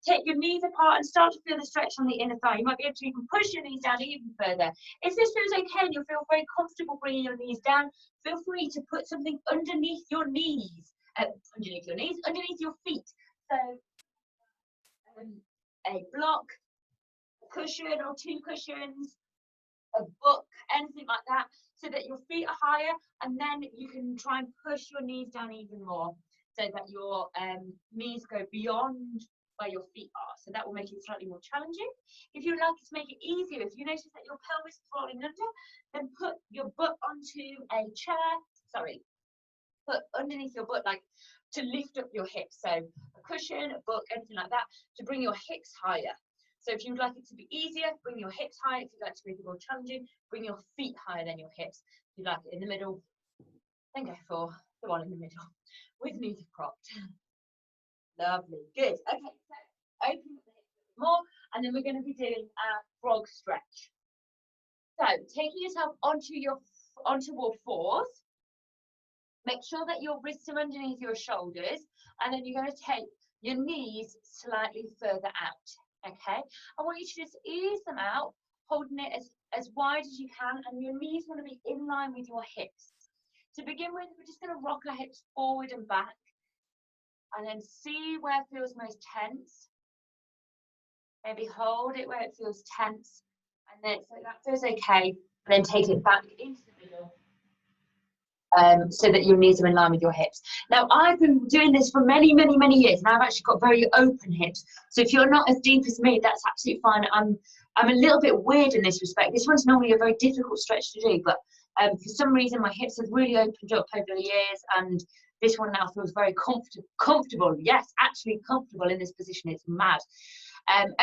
take your knees apart and start to feel the stretch on the inner thigh. You might be able to even push your knees down even further. If this feels okay and you feel very comfortable bringing your knees down, feel free to put something underneath your knees, underneath your feet. So a block, a cushion or two cushions, a book, anything like that, so that your feet are higher, and then you can try and push your knees down even more so that your knees go beyond where your feet are. So that will make it slightly more challenging. If you'd like to make it easier, if you notice that your pelvis is rolling under, then put your butt onto a chair, put underneath your butt, like to lift up your hips. So a cushion, a book, anything like that, to bring your hips higher. So if you'd like it to be easier, bring your hips higher. If you'd like to make it more challenging, bring your feet higher than your hips. If you'd like it in the middle, then go for the one in the middle with knees propped. Lovely, good. Okay, so open up the hips a bit more, and then we're going to be doing our frog stretch. So taking yourself onto all fours, Make sure that your wrists are underneath your shoulders, and then you're going to take your knees slightly further out, okay? I want you to just ease them out, holding it as wide as you can, and your knees want to be in line with your hips. To begin with, we're just going to rock our hips forward and back, and then see where it feels most tense. Maybe hold it where it feels tense, and then so that feels okay, and then take it back into the middle. So that your knees are in line with your hips. Now, I've been doing this for many, many, many years, and I've actually got very open hips. So if you're not as deep as me, that's absolutely fine. I'm a little bit weird in this respect. This one's normally a very difficult stretch to do, but for some reason, my hips have really opened up over the years, and this one now feels very comfortable. Yes, actually comfortable in this position. It's mad.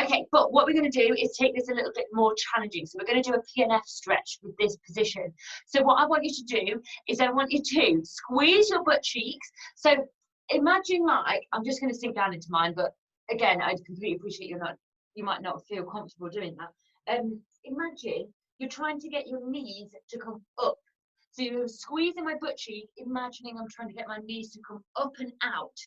Okay, but what we're going to do is take this a little bit more challenging. So we're going to do a PNF stretch with this position. So what I want you to do is I want you to squeeze your butt cheeks. So imagine like, I'm just going to sink down into mine, but again, I completely appreciate you might not feel comfortable doing that. Imagine you're trying to get your knees to come up. So you're squeezing my butt cheek, imagining I'm trying to get my knees to come up and out.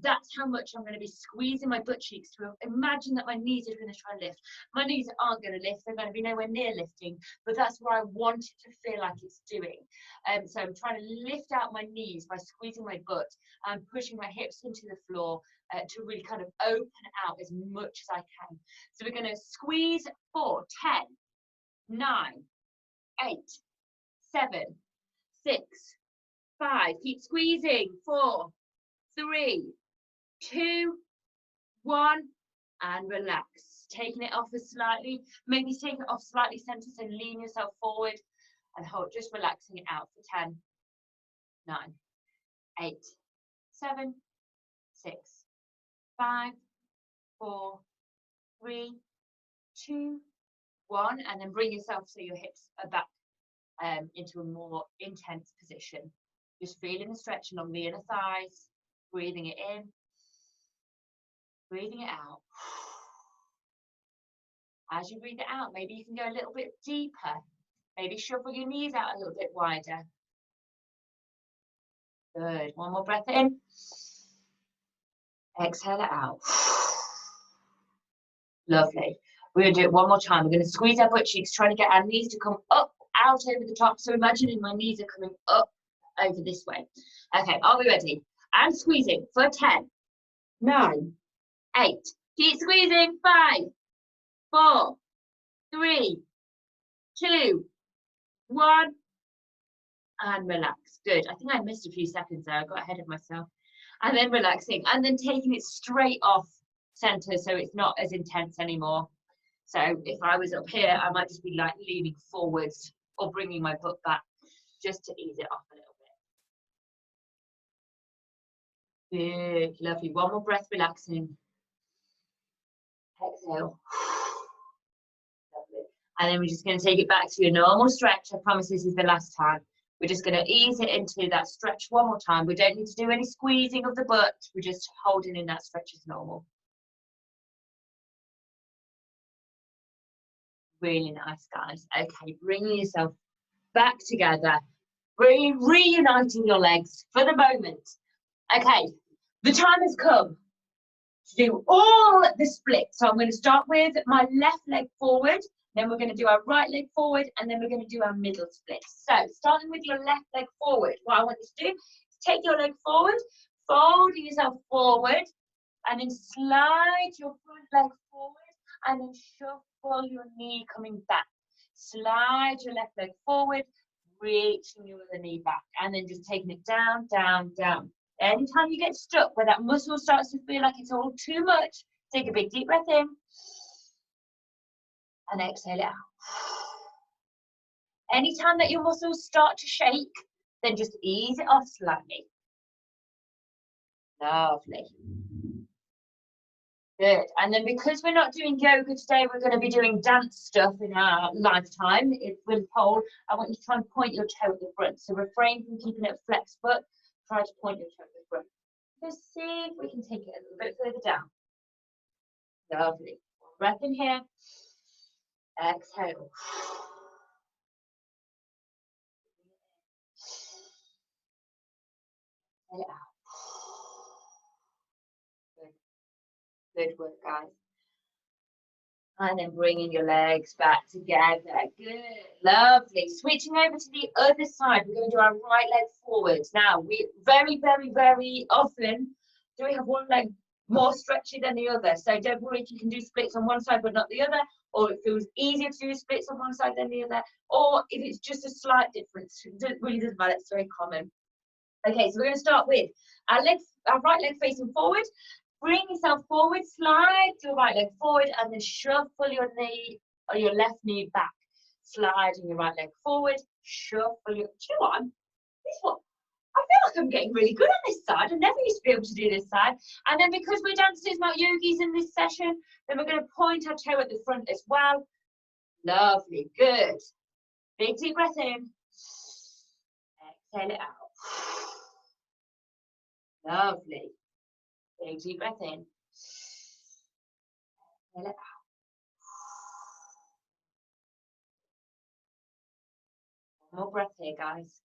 That's how much I'm going to be squeezing my butt cheeks to imagine that my knees are going to try and lift. My knees aren't going to lift, they're going to be nowhere near lifting, but that's what I want it to feel like it's doing. So I'm trying to lift out my knees by squeezing my butt and pushing my hips into the floor to really kind of open out as much as I can. So we're going to squeeze 4, 10, 9, 8, 7, 6, 5. Keep squeezing. 4, 3, 2, 1, and relax. Taking it off slightly, maybe take it off slightly center, so lean yourself forward and hold, just relaxing it out for 10, 9, 8, 7, 6, 5, 4, 3, 2, 1, and then bring yourself so your hips are back into a more intense position. Just feeling the stretch along the inner thighs, breathing it in, breathing it out. As you breathe it out, maybe you can go a little bit deeper. Maybe shuffle your knees out a little bit wider. Good. One more breath in. Exhale it out. Lovely. We're going to do it one more time. We're going to squeeze our butt cheeks, trying to get our knees to come up, out over the top. So imagining my knees are coming up over this way. Okay, are we ready? I'm squeezing for 10, 9, 8. Keep squeezing. 5, 4, 3, 2, 1. And relax. Good. I think I missed a few seconds there. I got ahead of myself. And then relaxing. And then taking it straight off center so it's not as intense anymore. So if I was up here, I might just be like leaning forwards or bringing my butt back just to ease it off a little bit. Good. Lovely. One more breath, relaxing. Exhale. Lovely. And then we're just going to take it back to your normal stretch. I promise this is the last time. We're just going to ease it into that stretch one more time. We don't need to do any squeezing of the butt. We're just holding in that stretch as normal. Really nice, guys. Okay, bringing yourself back together. Reuniting your legs for the moment. Okay, the time has come to do all the splits. So I'm going to start with my left leg forward. Then we're going to do our right leg forward, and then we're going to do our middle split. So starting with your left leg forward, what I want you to do is take your leg forward, folding yourself forward, and then slide your front leg forward, and then shuffle your knee coming back. Slide your left leg forward, reaching your other knee back, and then just taking it down, down, down. Anytime you get stuck where that muscle starts to feel like it's all too much, take a big deep breath in. And exhale it out. Anytime that your muscles start to shake, then just ease it off slightly. Lovely. Good. And then because we're not doing yoga today, we're going to be doing dance stuff in our lifetime. With pole, I want you to try and point your toe at the front. So refrain from keeping it flex foot. Try to point your toe at the front. Just see if we can take it a little bit further down. Lovely. Breath in here. Exhale. Let it out. Good. Good work, guys. And then bringing your legs back together. Good, lovely. Switching over to the other side. We're going to do our right leg forward. Now, we very often do we have one leg more stretchy than the other. So don't worry if you can do splits on one side but not the other, or it feels easier to do splits on one side than the other, or if it's just a slight difference. It really doesn't matter. It's very common. Okay, so we're going to start with our right leg facing forward. Bring yourself forward, slide your right leg forward, and then shuffle your knee or your left knee back. Sliding your right leg forward, shuffle your. Do you know what? This one, I feel like I'm getting really good on this side. I never used to be able to do this side. And then because we're dancers, not yogis in this session, then we're going to point our toe at the front as well. Lovely, good. Big deep breath in. Exhale it out. Lovely. Big deep breath in. Exhale it out. One more breath here, guys.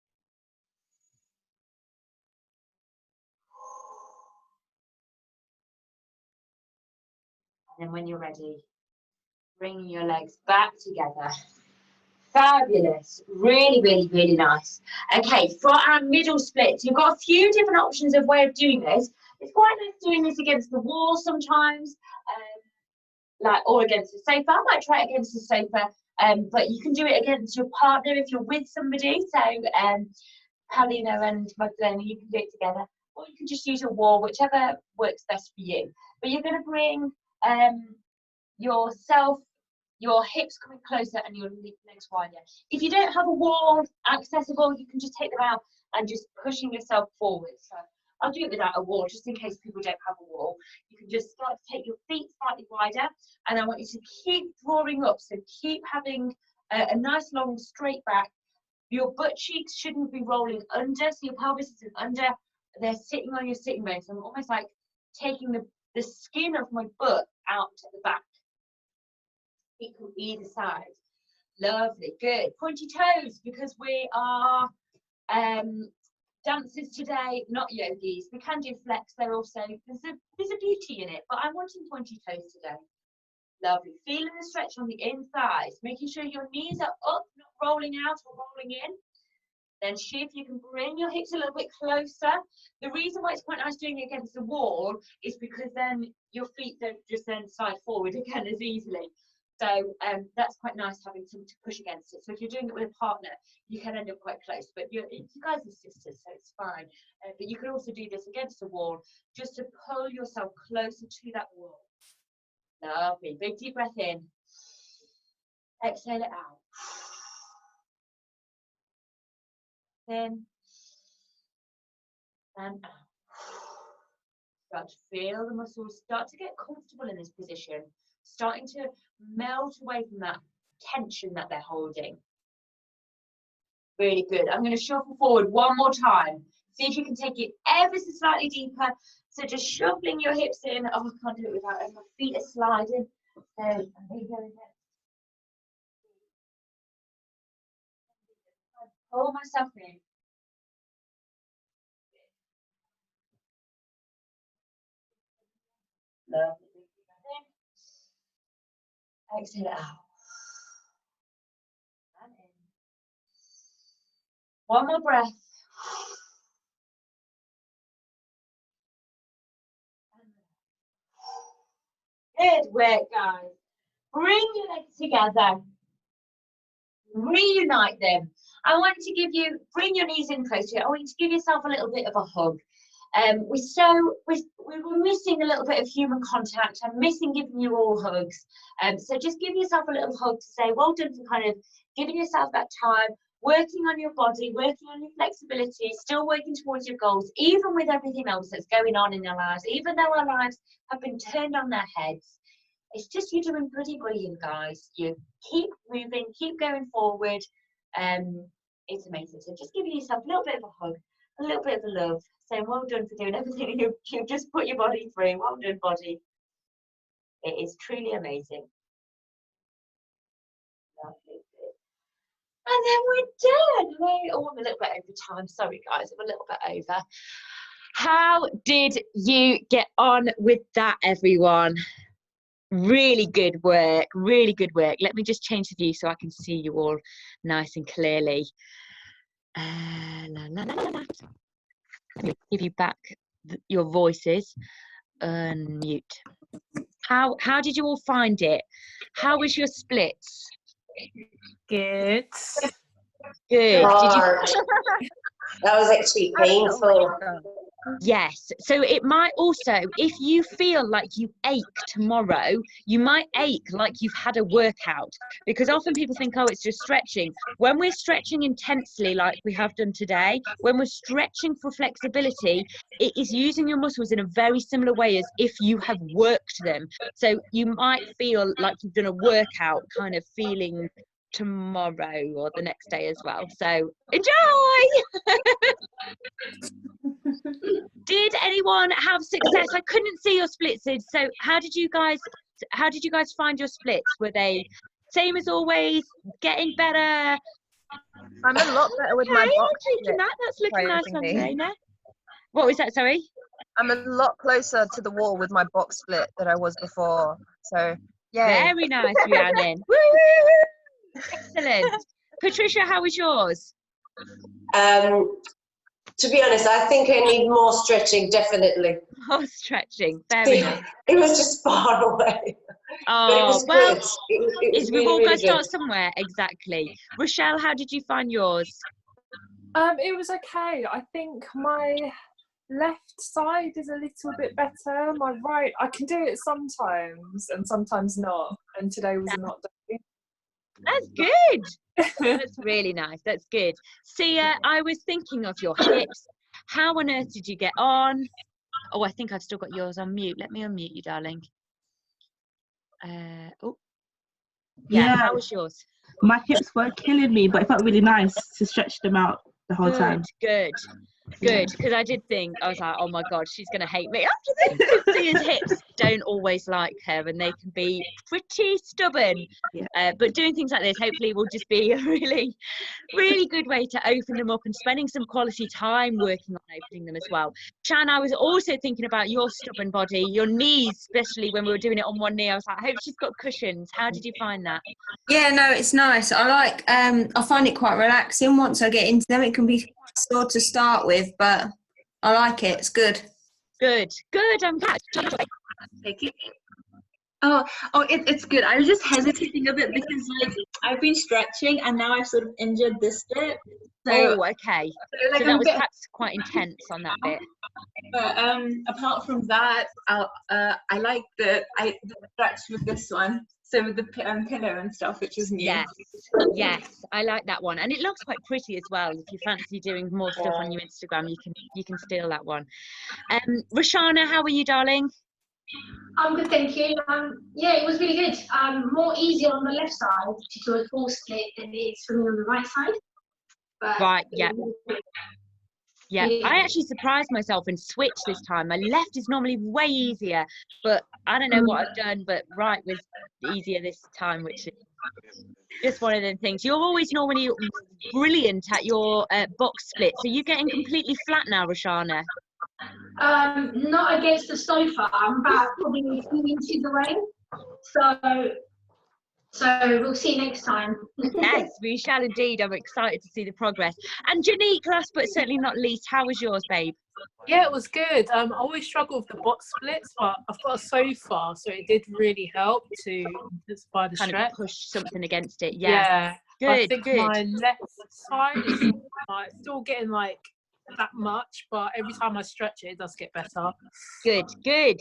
And then when you're ready, bringing your legs back together. Fabulous. Really nice. Okay, for our middle splits, you've got a few different options of way of doing this. It's quite nice doing this against the wall sometimes, or against the sofa. I might try it against the sofa, but you can do it against your partner if you're with somebody. So, Paulina and Magdalena, you can do it together, or you can just use a wall, whichever works best for you. But you're going to bring your hips coming closer and your legs wider. If you don't have a wall accessible, you can just take them out and just pushing yourself forward. So I'll do it without a wall, just in case people don't have a wall. You can just start to take your feet slightly wider, and I want you to keep drawing up. So keep having a nice long straight back. Your butt cheeks shouldn't be rolling under, so your pelvis isn't under. They're sitting on your sitting bones. So I'm almost like taking the skin of my butt out to the back. Equal either side. Lovely, good. Pointy toes, because we are dancers today, not yogis. We can do flex. They're also there's a beauty in it, but I'm wanting pointy toes today. Lovely. Feeling the stretch on the inside, making sure your knees are up, not rolling out or rolling in. Then see if you can bring your hips a little bit closer. The reason why it's quite nice doing it against the wall is because then your feet don't just then slide forward again as easily. So that's quite nice having something to push against it. So if you're doing it with a partner, you can end up quite close. But you guys are sisters, so it's fine. But you can also do this against the wall, just to pull yourself closer to that wall. Lovely. Big deep breath in. Exhale it out. In and out. Start to feel the muscles start to get comfortable in this position, starting to melt away from that tension that they're holding. Really good. I'm going to shuffle forward one more time. See if you can take it ever so slightly deeper. So just shuffling your hips in. Oh, I can't do it without it. My feet are sliding. There you go. Pull myself in. Lovely. Exhale it out. And in. One more breath. Good work, guys. Bring your legs together. Reunite them. I want to give you, bring your knees in closer. I want you to give yourself a little bit of a hug. We were missing a little bit of human contact. I'm missing giving you all hugs. So just give yourself a little hug to say, well done for kind of giving yourself that time, working on your body, working on your flexibility, still working towards your goals, even with everything else that's going on in our lives, even though our lives have been turned on their heads. It's just you're doing pretty brilliant, guys. You keep moving, keep going forward. It's amazing. So just giving yourself a little bit of a hug, a little bit of a love, saying well done for doing everything you've just put your body through. Well done, body. It is truly amazing. Lovely. And then we're done. I'm a little bit over time. Sorry, guys. I'm a little bit over. How did you get on with that, everyone? Really good work, really good work. Let me just change the view so I can see you all nice and clearly. Let me give you back your voices. Unmute. How did you all find it? How was your splits? Good. Good. Did you? That was actually painful. Yes. So it might also, if you feel like you ache tomorrow, you might ache like you've had a workout, because often people think, oh, it's just stretching. When we're stretching intensely, like we have done today, when we're stretching for flexibility, it is using your muscles in a very similar way as if you have worked them. So you might feel like you've done a workout kind of feeling tomorrow or the next day as well. So enjoy. Did anyone have success? I couldn't see your splits. So how did you guys find your splits? Were they same as always, getting better? I'm a lot better with my box split. That's looking nice on Zaina. What was that, sorry? I'm a lot closer to the wall with my box split than I was before. So yeah. Very nice, Rhiannon. Excellent. Patricia, how was yours? To be honest, I think I need more stretching, definitely. More stretching, very nice. It was just far away. Oh, but it was well, good. It was we've all really got to start good. somewhere, exactly. Rochelle, how did you find yours? It was okay. I think my left side is a little bit better. My right, I can do it sometimes and sometimes not. And today was not day. That's good. That's really nice. That's good. Sia, I was thinking of your hips. How on earth did you get on? Oh, I think I've still got yours on mute. Let me unmute you, darling. Oh, yeah. How was yours? My hips were killing me, but it felt really nice to stretch them out the whole time. Good. Because I did think, I was like, oh my God, she's going to hate me after this. Sia's hips don't always like her and they can be pretty stubborn. Yeah. But doing things like this hopefully will just be a really, really good way to open them up and spending some quality time working on opening them as well. Shan, I was also thinking about your stubborn body, your knees, especially when we were doing it on one knee. I was like, I hope she's got cushions. How did you find that? Yeah, no, it's nice. I like, I find it quite relaxing once I get into them. It can be sore to start with, but I like it. It's good. Good. I'm glad. Thank you. It's good. I was just hesitating a bit because like I've been stretching and now I've sort of injured this bit. So, okay. So that was perhaps quite intense on that bit. But apart from that, I like the stretch with this one. So with the pillow and stuff, which is new. Yes, I like that one, and it looks quite pretty as well. If you fancy doing more stuff on your Instagram, you can steal that one. Roshana, how are you, darling? I'm good, thank you. Yeah, it was really good. More easier on the left side to do a full split than it is for me on the right side. But right, yeah. Yeah, I actually surprised myself and switched this time. My left is normally way easier, but I don't know what I've done, but right was easier this time, which is just one of them things. You're always normally brilliant at your box splits. Are you getting completely flat now, Roshana? Not against the sofa. I'm about probably 2 inches away. So we'll see next time. Yes, we shall indeed. I'm excited to see the progress. And Janique, last but certainly not least, how was yours, babe? Yeah, it was good. I always struggle with the box splits, but I've got a sofa, so it did really help to intensify the stretch. Of push something against it. Yeah. Good. I think my left side is still getting like that much, but every time I stretch it does get better. Good,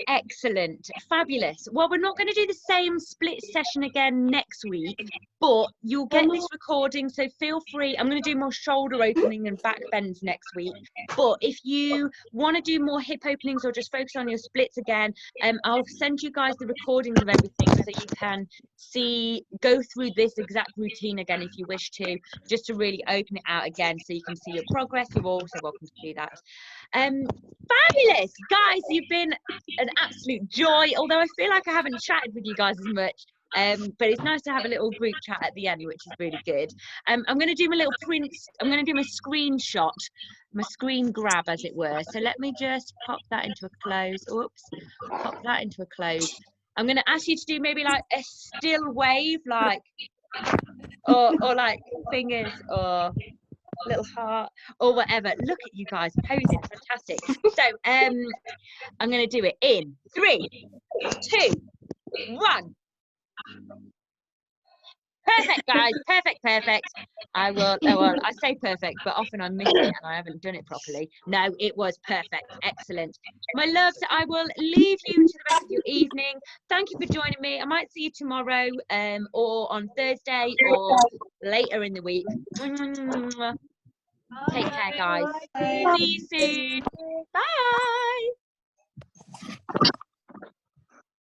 excellent, fabulous. Well, we're not going to do the same split session again next week, but you'll get this recording, so feel free. I'm going to do more shoulder opening and back bends next week, but if you want to do more hip openings or just focus on your splits again, I'll send you guys the recordings of everything so you can go through this exact routine again if you wish to, just to really open it out again so you can see your progress. You're also welcome to do that. Fabulous, guys, you've been an absolute joy. Although I feel like I haven't chatted with you guys as much, But it's nice to have a little group chat at the end, which is really good. I'm going to do my little print. I'm going to do my screenshot, my screen grab, as it were. So let me just pop that into a close. Oops, pop that into a close. I'm going to ask you to do maybe like a still wave, like, or like fingers or little heart or whatever. Look at you guys posing, fantastic. So I'm going to do it in 3, 2, 1. Perfect, guys. Perfect. I will. Oh, well, I say perfect, but often I miss it and I haven't done it properly. No, it was perfect. Excellent. My loves, I will leave you to the rest of your evening. Thank you for joining me. I might see you tomorrow, or on Thursday, or later in the week. Take care, guys. See you soon. Bye.